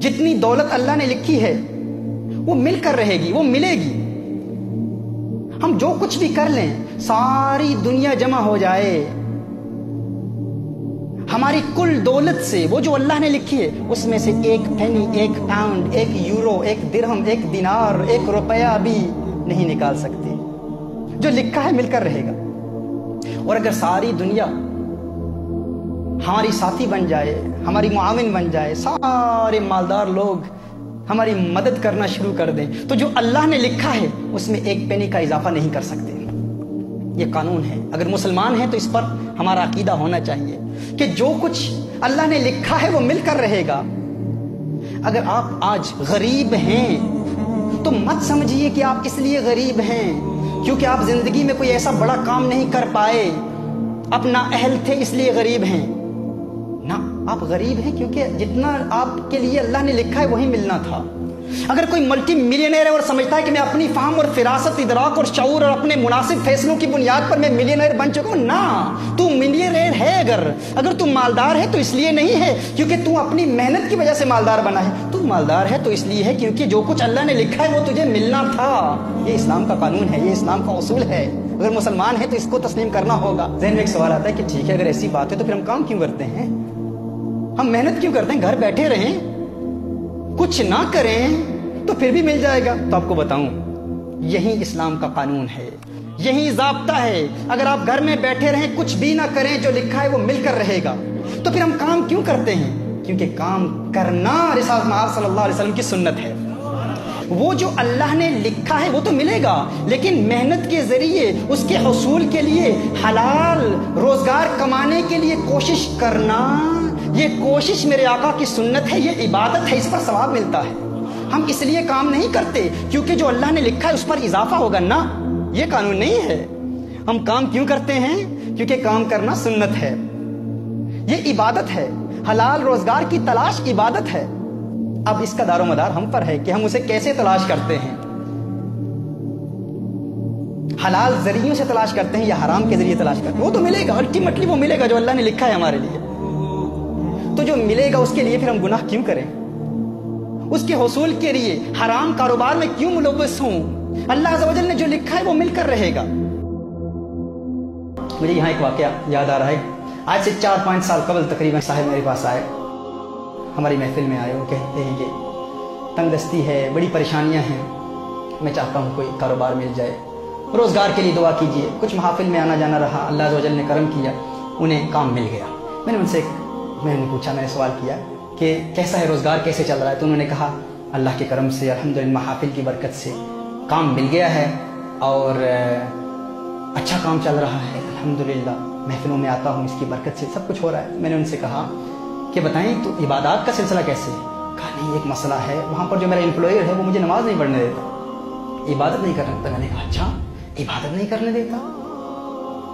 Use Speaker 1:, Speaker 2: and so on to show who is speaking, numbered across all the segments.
Speaker 1: جتنی دولت اللہ نے لکھی ہے وہ مل کر رہے گی، وہ ملے گی۔ ہم جو کچھ بھی کر لیں، ساری دنیا جمع ہو جائے، ہماری کل دولت سے وہ جو اللہ نے لکھی ہے اس میں سے ایک پینی، ایک پاؤنڈ، ایک یورو، ایک درہم، ایک دینار، ایک روپیہ بھی نہیں نکال سکتے۔ جو لکھا ہے مل کر رہے گا۔ اور اگر ساری دنیا ہماری ساتھی بن جائے، ہماری معاون بن جائے، سارے مالدار لوگ ہماری مدد کرنا شروع کر دیں، تو جو اللہ نے لکھا ہے اس میں ایک پینی کا اضافہ نہیں کر سکتے۔ یہ قانون ہے۔ اگر مسلمان ہیں تو اس پر ہمارا عقیدہ ہونا چاہیے کہ جو کچھ اللہ نے لکھا ہے وہ مل کر رہے گا۔ اگر آپ آج غریب ہیں تو مت سمجھیے کہ آپ اس لیے غریب ہیں کیونکہ آپ زندگی میں کوئی ایسا بڑا کام نہیں کر پائے، آپ نااہل تھے اس لیے غریب ہیں۔ نہ، آپ غریب ہیں کیونکہ جتنا آپ کے لیے اللہ نے لکھا ہے وہی ملنا تھا۔ اگر کوئی ملٹی ملینئر ہے اور سمجھتا ہے کہ میں اپنی فہم اور فراست، ادراک اور شعور اور اپنے مناسب فیصلوں کی بنیاد پر میں ملینئر بن چکا ہوں، نہ، تو ملینئر ہے۔ اگر تم مالدار ہے تو اس لیے نہیں ہے کیونکہ تم اپنی محنت کی وجہ سے مالدار بنا ہے، تم مالدار ہے تو اس لیے ہے کیونکہ جو کچھ اللہ نے لکھا ہے وہ تجھے ملنا تھا۔ یہ اسلام کا قانون ہے، یہ اسلام کا اصول ہے۔ اگر مسلمان ہے تو اس کو تسلیم کرنا ہوگا۔ ذہن میں ایک سوال آتا ہے کہ ٹھیک ہے، اگر ایسی بات ہے تو پھر ہم کام کیوں کرتے ہیں؟ ہم محنت کیوں کرتے ہیں؟ گھر بیٹھے رہیں، کچھ نہ کریں تو پھر بھی مل جائے گا۔ تو آپ کو بتاؤں، یہی اسلام کا قانون ہے، یہی ضابطہ ہے۔ اگر آپ گھر میں بیٹھے رہیں، کچھ بھی نہ کریں، جو لکھا ہے وہ مل کر رہے گا۔ تو پھر ہم کام کیوں کرتے ہیں؟ کیونکہ کام کرنا رسالت مآب صلی اللہ علیہ وسلم کی سنت ہے۔ وہ جو اللہ نے لکھا ہے وہ تو ملے گا، لیکن محنت کے ذریعے اس کے حصول کے لیے حلال روزگار کمانے کے لیے کوشش کرنا، یہ کوشش میرے آقا کی سنت ہے، یہ عبادت ہے، اس پر ثواب ملتا ہے۔ ہم اس لیے کام نہیں کرتے کیونکہ جو اللہ نے لکھا ہے اس پر اضافہ ہوگا، نہ، یہ قانون نہیں ہے۔ ہم کام کیوں کرتے ہیں؟ کیونکہ کام کرنا سنت ہے، یہ عبادت ہے، حلال روزگار کی تلاش عبادت ہے۔ اب اس کا دار و مدار ہم پر ہے کہ ہم اسے کیسے تلاش کرتے ہیں، حلال ذریعوں سے تلاش کرتے ہیں یا حرام کے ذریعے تلاش کرتے ہیں۔ وہ تو ملے گا، الٹیمیٹلی وہ ملے گا جو اللہ نے لکھا ہے ہمارے لیے۔ تو جو ملے گا اس کے لیے پھر ہم گناہ کیوں کریں؟ اس کے حصول کے لیے حرام کاروبار میں کیوں ملوث ہوں؟ اللہ عز و جل نے جو لکھا ہے وہ مل کر رہے گا۔ مجھے یہاں ایک واقعہ یاد آ رہا ہے۔ آج سے 4-5 سال قبل تقریباً صاحب میرے پاس آئے، ہماری محفل میں آئے، وہ کہتے ہیں کہ تنگ دستی ہے، بڑی پریشانیاں ہیں، میں چاہتا ہوں کوئی کاروبار مل جائے، روزگار کے لیے دعا کیجیے۔ کچھ محافل میں آنا جانا رہا، اللہ عز و جل نے کرم کیا، انہیں کام مل گیا۔ میں نے ان سے پوچھا، میں نے سوال کیا کہ کیسا ہے روزگار، کیسے چل رہا ہے؟ تو انہوں نے کہا اللہ کے کرم سے، الحمدللہ محافل کی برکت سے کام مل گیا ہے اور اچھا کام چل رہا ہے، الحمدللہ محفلوں میں آتا ہوں، اس کی برکت سے سب کچھ ہو رہا ہے۔ میں نے ان سے کہا کہ بتائیں تو عبادات کا سلسلہ کیسے ہے؟ کہا نہیں، ایک مسئلہ ہے، وہاں پر جو میرا امپلائر ہے وہ مجھے نماز نہیں پڑھنے دیتا، عبادت نہیں کرنے دیتا۔ میں نے کہا اچھا، عبادت نہیں کرنے دیتا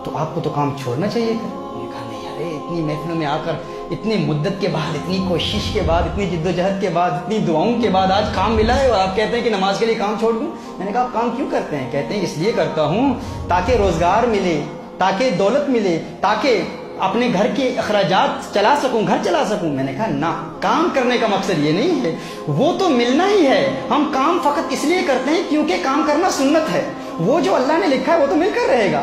Speaker 1: تو آپ کو تو کام چھوڑنا چاہیے تھا۔ انہوں نے کہا نہیں، ارے اتنی محفلوں میں آ کر، اتنی مدت کے بعد، اتنی کوشش کے بعد، اتنی جد و جہد کے بعد، اتنی دعاؤں کے بعد آج کام ملا ہے اور آپ کہتے ہیں کہ نماز کے لیے کام چھوڑ دوں؟ میں نے کہا آپ کام کیوں کرتے ہیں؟ کہتے ہیں اس لیے کرتا ہوں تاکہ روزگار ملے، تاکہ دولت ملے، تاکہ اپنے گھر کے اخراجات چلا سکوں، گھر چلا سکوں۔ میں نے کہا نہ، کام کرنے کا مقصد یہ نہیں ہے، وہ تو ملنا ہی ہے۔ ہم کام فقط اس لیے کرتے ہیں کیونکہ کام کرنا سنت ہے، وہ جو اللہ نے لکھا ہے وہ تو مل کر رہے گا۔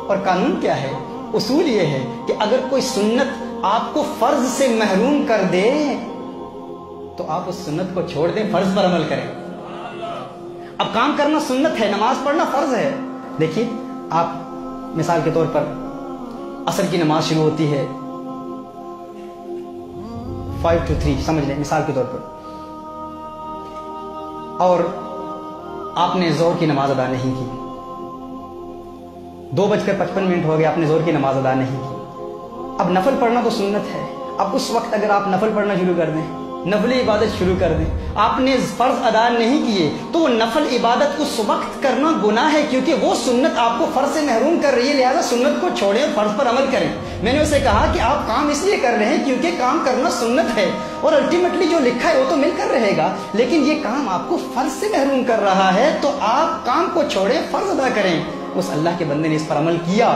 Speaker 1: اور قانون کیا ہے؟ اصول یہ ہے کہ اگر کوئی سنت آپ کو فرض سے محروم کر دے تو آپ اس سنت کو چھوڑ دیں، فرض پر عمل کریں۔ اب کام کرنا سنت ہے، نماز پڑھنا فرض ہے۔ دیکھیے، آپ مثال کے طور پر عصر کی نماز شروع ہوتی ہے 5 to 3، سمجھ لیں مثال کے طور پر، اور آپ نے ظہر کی نماز ادا نہیں کی، 2:55 ہو گئے، آپ نے ظہر کی نماز ادا نہیں کی۔ اب نفل پڑھنا تو سنت ہے، اب اس وقت اگر آپ نفل پڑھنا شروع کر دیں، نفل عبادت شروع کر دیں، آپ نے فرض ادا نہیں کیے تو وہ نفل عبادت اس وقت کرنا گناہ ہے، کیونکہ وہ سنت آپ کو فرض سے محروم کر رہی ہے، لہذا سنت کو چھوڑیں اور فرض پر عمل کریں۔ میں نے اسے کہا کہ آپ کام اس لیے کر رہے ہیں کیونکہ کام کرنا سنت ہے اور الٹیمیٹلی جو لکھا ہے وہ تو مل کر رہے گا، لیکن یہ کام آپ کو فرض سے محروم کر رہا ہے تو آپ کام کو چھوڑیں، فرض ادا کریں۔ اس اللہ کے بندے نے اس پر عمل کیا،